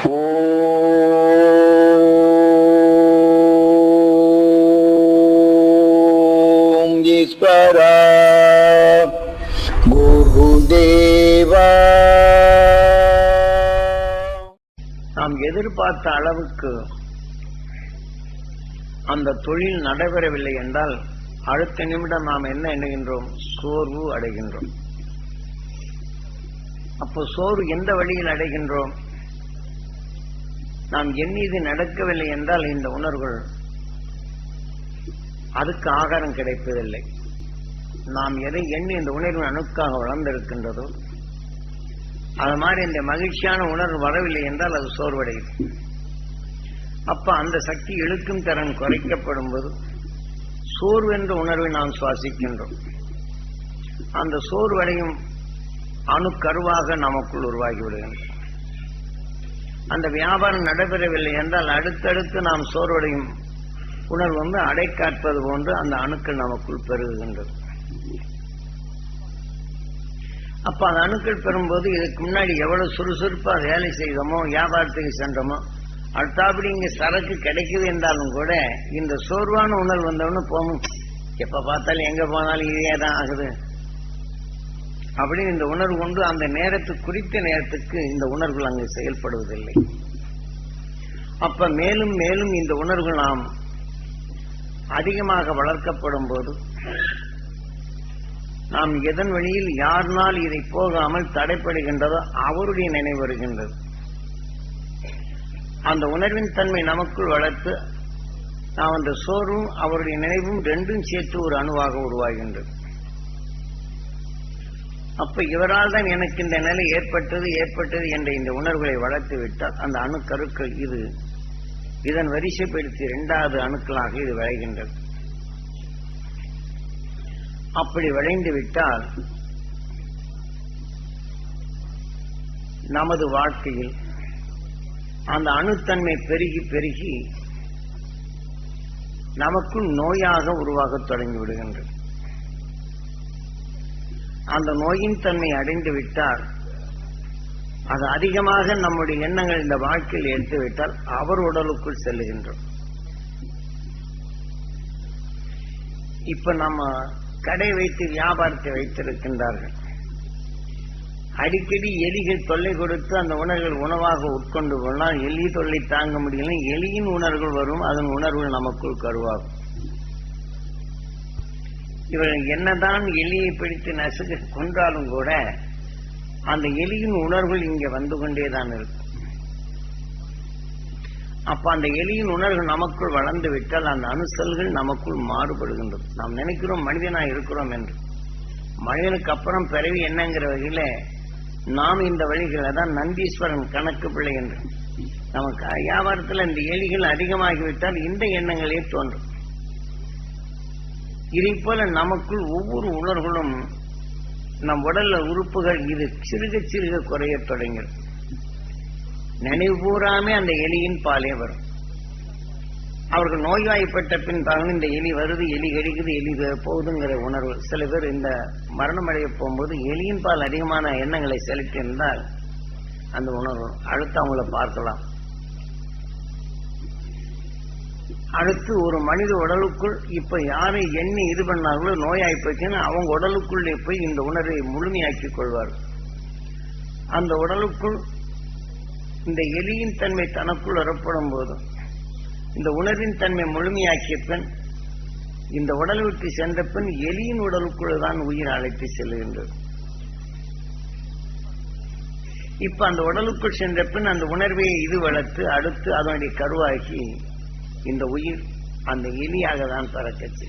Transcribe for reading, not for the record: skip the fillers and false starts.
ஓம் ஈஸ்வரா குருதேவா. நாம் எதிர்பார்த்த அளவுக்கு அந்த தொழில் நடைபெறவில்லை என்றால் அடுத்த நிமிடம் நாம் என்ன எண்ணுகின்றோம்? சோர்வு அடைகின்றோம். அப்போ சோர்வு எந்த வழியில் அடைகின்றோம்? நாம் எண்ணியது நடக்கவில்லை என்றால் இந்த உணர்வுகள் அதுக்கு ஆகாரம் கிடைப்பதில்லை. நாம் எதை எண்ணி இந்த உணர்வின் அணுக்காக வளர்ந்திருக்கின்றதோ அது மாதிரி இந்த மகிழ்ச்சியான உணர்வு வரவில்லை என்றால் அது சோர்வடையுது. அப்ப அந்த சக்தி இழுக்கும் திறன் குறைக்கப்படும் போது சோர்வு என்ற உணர்வை நாம் சுவாசிக்கின்றோம். அந்த சோர்வடையும் அணுக்கருவாக நமக்குள் உருவாகி விடுகின்றோம். அந்த வியாபாரம் நடைபெறவில்லை என்றால் அடுத்தடுத்து நாம் சோர்வடையும் உணர்வு அடைக்காட்பது போன்று அந்த அணுக்கள் நமக்குள் பெருகுகின்றது. அப்ப அந்த அணுக்கள் பெறும்போது இதுக்கு முன்னாடி எவ்வளவு சுறுசுறுப்பா வேலை செய்தோமோ, வியாபாரத்துக்கு சென்றோமோ, அடுத்தாப்படி இங்க சரக்கு கிடைக்குது என்றாலும் கூட இந்த சோர்வான உணர்வு வந்தவொன்னு போகும். எப்ப பார்த்தாலும் எங்க போனாலும் இதே தான் ஆகுது அப்படின்னு இந்த உணர்வு கொண்டு அந்த நேரத்துக்கு குறித்த நேரத்துக்கு இந்த உணர்வுகள் அங்கு செயல்படுவதில்லை. அப்ப மேலும் மேலும் இந்த உணர்வு நாம் அதிகமாக வளர்க்கப்படும் போது நாம் எதன் வழியில் யாருனால் இதை போகாமல் தடைப்படுகின்றதோ அவருடைய நினைவு வருகின்றது. அந்த உணர்வின் தன்மை நமக்குள் வளர்த்து நாம் அந்த சோர்வும் அவருடைய நினைவும் ரெண்டும் சேர்த்து ஒரு அணுவாக உருவாகின்றது. அப்ப இவரால் தான் எனக்கு இந்த நிலை ஏற்பட்டது என்ற இந்த உணர்வுகளை வளர்த்து விட்டால் அந்த அணுக்கருக்கள் இதன் வரிசைப்படுத்தி இரண்டாவது அணுக்களாக இது விளைகின்றது. அப்படி விளைந்து விட்டால் நமது வாழ்க்கையில் அந்த அணுத்தன்மை பெருகி பெருகி நமக்குள் நோயாக உருவாக தொடங்கி விடுகின்றது. அந்த நோயின் தன்மை அடைந்து விட்டால் அது அதிகமாக நம்முடைய எண்ணங்கள் இந்த வாழ்க்கையில் எடுத்துவிட்டால் அவர் உடலுக்குள் செல்லுகின்றோம். இப்ப நம்ம கடை வைத்து வியாபாரத்தை வைத்திருக்கின்றார்கள். அடிக்கடி எலிகள் தொல்லை கொடுத்து அந்த உணர்வுகள் உணவாக உட்கொண்டு போனால் எலி தொல்லை தாங்க முடியல, எலியின் உணர்வுகள் வரும், அதன் உணர்வுகள் நமக்குள் கருவாகும். இவர்கள் என்னதான் எலியை பிடித்து நசுக்கு கொன்றாலும் கூட அந்த எலியின் உணர்வுகள் இங்கே வந்து கொண்டேதான் இருக்கும். அப்ப அந்த எலியின் உணர்வு நமக்குள் வளர்ந்து விட்டால் அந்த அணுசல்கள் நமக்குள் மாறுபடுகின்றது. நாம் நினைக்கிறோம் மனிதனா இருக்கிறோம் என்று. மனிதனுக்கு அப்புறம் பிறவி என்னங்கிற வகையில நாம் இந்த வழிகளை தான் நந்தீஸ்வரன் கணக்கு பிள்ளை என்று நமக்கு வியாபாரத்தில் இந்த எலிகள் அதிகமாகிவிட்டால் இந்த எண்ணங்களே தோன்றும். இதை போல நமக்குள் ஒவ்வொரு உணர்வுகளும் நம் உடல்ல உறுப்புகள் இது சிறுக சிறுக குறைய தொடங்கிறது. நினைவு பூராமே அந்த எலியின் பாலே வரும். அவர்கள் நோய்வாய்ப்பட்ட பின் பாருங்க, இந்த எலி வருது, எலி கடிக்குது, எலி போகுதுங்கிற உணர்வு. சில பேர் இந்த மரணம் அடைய போகும்போது எலியின் பால் அதிகமான எண்ணங்களை செலுத்தி இருந்தால் அந்த உணர்வு அடுத்து அவங்கள பார்க்கலாம். அடுத்து ஒரு மனித உடலுக்குள் இப்ப யாரை எண்ணி இது பண்ணார்களோ நோயாய்ப்பச்சுன்னு அவங்க உடலுக்குள்ளே போய் இந்த உணர்வை முழுமையாக்கிக் கொள்வார். அந்த உடலுக்குள் இந்த எலியின் தன்மை தனக்குள் வரப்படும் போது இந்த உணர்வின் தன்மை முழுமையாக்கிய பின் இந்த உடல் விட்டு சென்ற பின் எலியின் உடலுக்குள் தான் உயிர் அழைத்து செல்கின்றது. இப்ப அந்த உடலுக்குள் சென்ற பின் அந்த உணர்வை இது வளர்த்து அடுத்து அதனுடைய கருவாகி இந்த உயிர் அந்த எலியாக தான் பறக்கச்சு.